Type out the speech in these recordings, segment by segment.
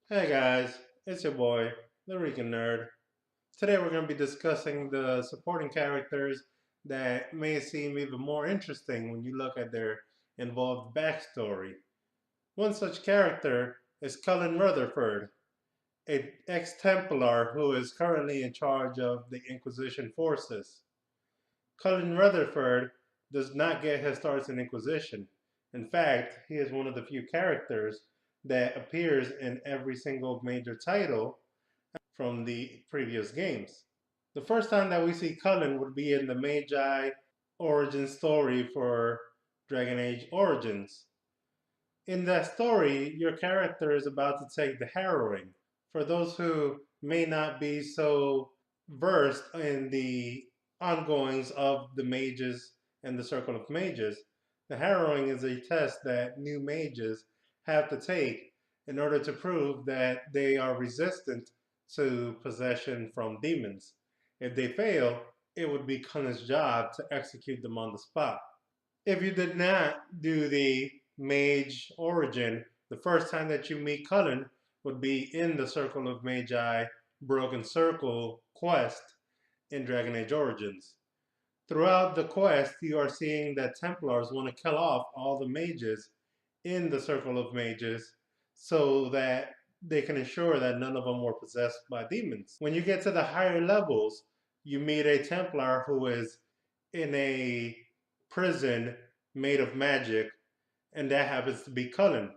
Hey guys, it's your boy, the Rican Nerd. Today we're going to be discussing the supporting characters that may seem even more interesting when you look at their involved backstory. One such character is Cullen Rutherford, an ex-Templar who is currently in charge of the Inquisition forces. Cullen Rutherford does not get his starts in Inquisition. In fact, he is one of the few characters that appears in every single major title from the previous games. The first time that we see Cullen would be in the Magi origin story for Dragon Age Origins. In that story, your character is about to take the harrowing. For those who may not be so versed in the ongoings of the mages and the Circle of Mages, the harrowing is a test that new mages have to take in order to prove that they are resistant to possession from demons. If they fail, it would be Cullen's job to execute them on the spot. If you did not do the mage origin, the first time that you meet Cullen would be in the Circle of Magi Broken Circle quest in Dragon Age Origins. Throughout the quest, you are seeing that Templars want to kill off all the mages in the Circle of Mages so that they can ensure that none of them were possessed by demons. When you get to the higher levels, you meet a Templar who is in a prison made of magic, and that happens to be Cullen.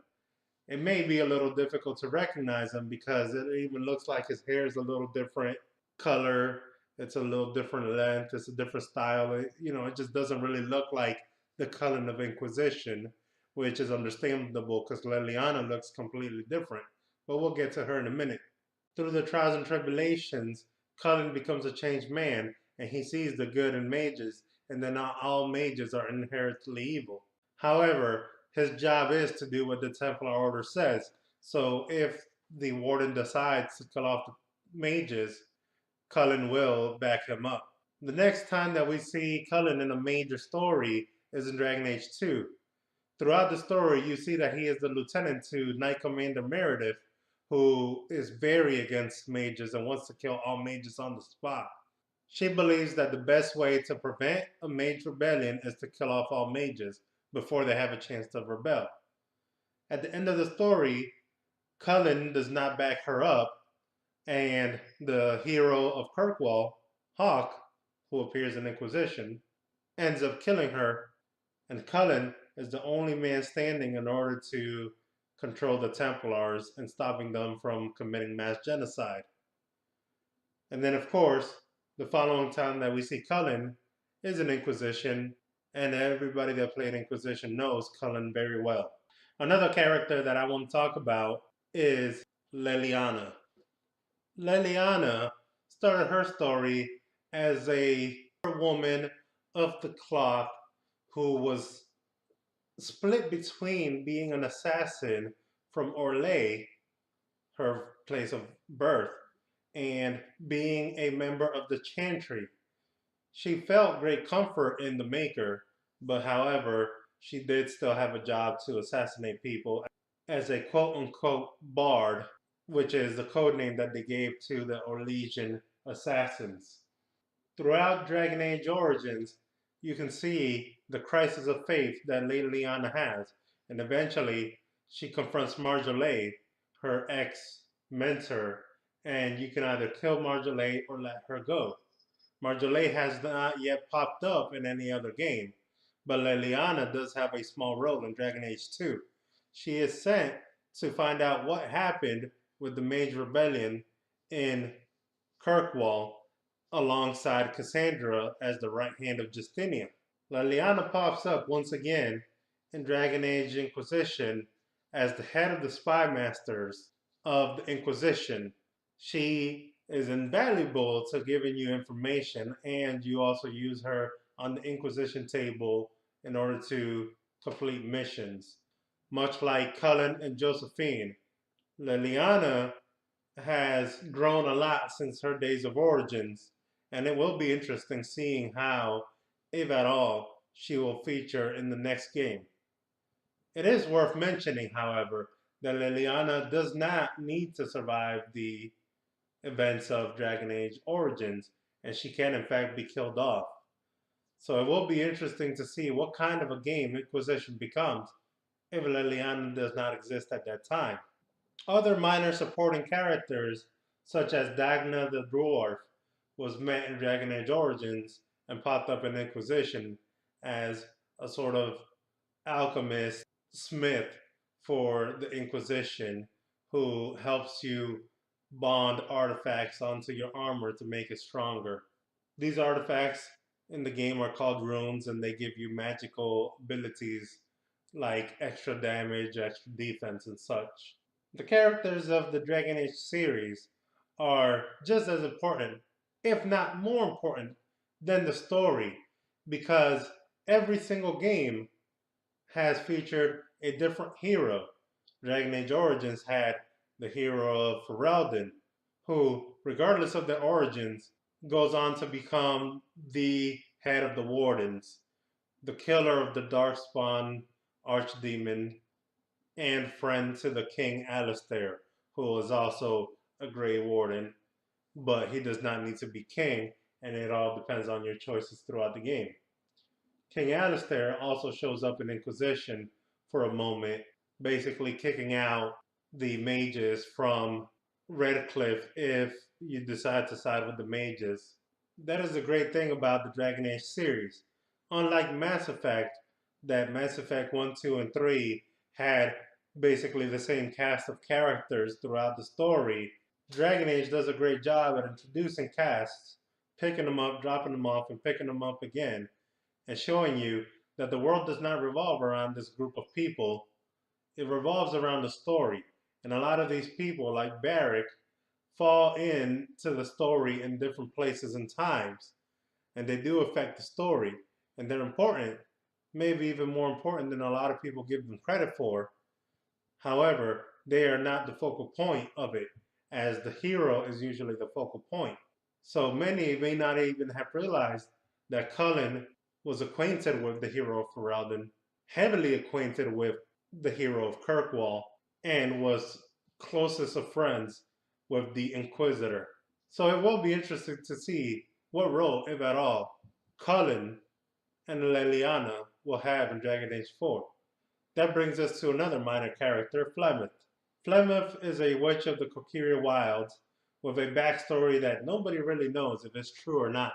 It may be a little difficult to recognize him because it even looks like his hair is a little different color. It's a little different length. It's a different style. It just doesn't really look like the Cullen of Inquisition, which is understandable because Leliana looks completely different. But we'll get to her in a minute. Through the trials and tribulations, Cullen becomes a changed man, and he sees the good in mages, and that not all mages are inherently evil. However, his job is to do what the Templar Order says. So if the Warden decides to kill off the mages, Cullen will back him up. The next time that we see Cullen in a major story is in Dragon Age 2. Throughout the story, you see that he is the lieutenant to Knight Commander Meredith, who is very against mages and wants to kill all mages on the spot. She believes that the best way to prevent a mage rebellion is to kill off all mages before they have a chance to rebel. At the end of the story, Cullen does not back her up, and the hero of Kirkwall, Hawk, who appears in Inquisition, ends up killing her, and Cullen is the only man standing in order to control the Templars and stopping them from committing mass genocide. And then, of course, the following time that we see Cullen is in Inquisition, and everybody that played Inquisition knows Cullen very well. Another character that I want to talk about is Leliana. Leliana started her story as a woman of the cloth who was split between being an assassin from Orlais, her place of birth, and being a member of the Chantry. She felt great comfort in the Maker, but however, she did still have a job to assassinate people as a quote unquote bard, which is the code name that they gave to the Orlesian assassins. Throughout Dragon Age Origins, you can see the crisis of faith that Lady Lyanna has, and eventually she confronts Marjolaine, her ex-mentor, and you can either kill Marjolaine or let her go. Marjolaine has not yet popped up in any other game, but Leliana does have a small role in Dragon Age 2. She is sent to find out what happened with the Mage Rebellion in Kirkwall alongside Cassandra as the right hand of Justinian. Leliana pops up once again in Dragon Age Inquisition as the head of the spy masters of the Inquisition. She is invaluable to giving you information, and you also use her on the Inquisition table in order to complete missions. Much like Cullen and Josephine, Leliana has grown a lot since her days of origins, and it will be interesting seeing how, if at all, she will feature in the next game. It is worth mentioning, however, that Liliana does not need to survive the events of Dragon Age Origins, and she can in fact be killed off. So it will be interesting to see what kind of a game Inquisition becomes if Liliana does not exist at that time. Other minor supporting characters, such as Dagna the Dwarf, was met in Dragon Age Origins and popped up in Inquisition as a sort of alchemist, smith for the Inquisition, who helps you bond artifacts onto your armor to make it stronger. These artifacts in the game are called runes, and they give you magical abilities like extra damage, extra defense, and such. The characters of the Dragon Age series are just as important, if not more important, than the story, because every single game has featured a different hero. Dragon Age Origins had the hero of Ferelden, who, regardless of their origins, goes on to become the head of the Wardens, the killer of the Darkspawn archdemon, and friend to the King Alistair, who is also a Grey Warden, but he does not need to be king, and it all depends on your choices throughout the game. King Alistair also shows up in Inquisition for a moment, basically kicking out the mages from Redcliffe if you decide to side with the mages. That is the great thing about the Dragon Age series. Unlike Mass Effect, that Mass Effect 1, 2, and 3 had basically the same cast of characters throughout the story, Dragon Age does a great job at introducing casts, picking them up, dropping them off, and picking them up again, and showing you that the world does not revolve around this group of people. It revolves around the story. And a lot of these people, like Barrick, fall into the story in different places and times. And they do affect the story. And they're important, maybe even more important than a lot of people give them credit for. However, they are not the focal point of it, as the hero is usually the focal point. So many may not even have realized that Cullen was acquainted with the hero of Ferelden, heavily acquainted with the hero of Kirkwall, and was closest of friends with the Inquisitor. So it will be interesting to see what role, if at all, Cullen and Leliana will have in Dragon Age 4. That brings us to another minor character, Flemeth. Flemeth is a witch of the Kokiri Wilds with a backstory that nobody really knows if it's true or not.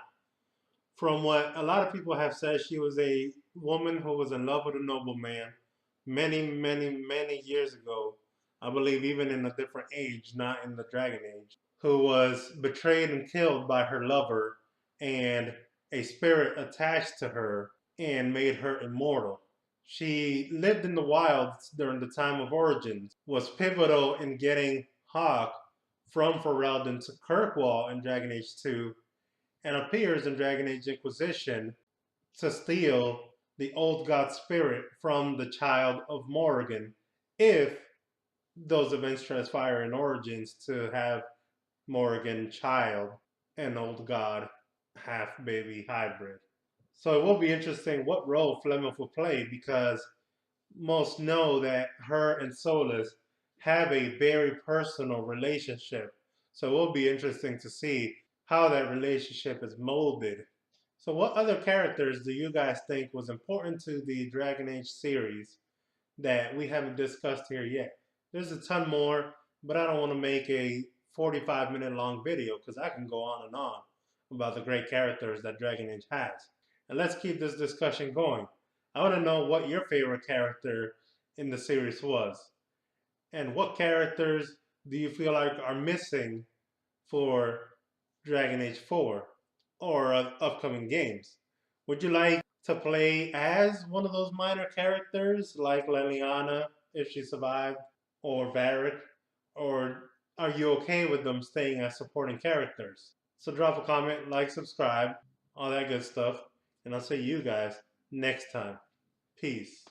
From what a lot of people have said, she was a woman who was in love with a nobleman many, many, many years ago. I believe even in a different age, not in the Dragon Age, who was betrayed and killed by her lover, and a spirit attached to her and made her immortal. She lived in the wilds during the time of Origins, was pivotal in getting Hawke from Ferelden to Kirkwall in Dragon Age 2, and appears in Dragon Age Inquisition to steal the old god spirit from the child of Morrigan, if those events transpire in Origins to have Morrigan child an old god half baby hybrid. So it will be interesting what role Flemeth will play, because most know that her and Solus have a very personal relationship. So it will be interesting to see how that relationship is molded. So what other characters do you guys think was important to the Dragon Age series that we haven't discussed here yet? There's a ton more, but I don't want to make a 45-minute long video because I can go on and on about the great characters that Dragon Age has. And let's keep this discussion going. I want to know what your favorite character in the series was. And what characters do you feel like are missing for Dragon Age 4 or upcoming games? Would you like to play as one of those minor characters like Leliana if she survived, or Varric? Or are you okay with them staying as supporting characters? So drop a comment, like, subscribe, all that good stuff. And I'll see you guys next time. Peace.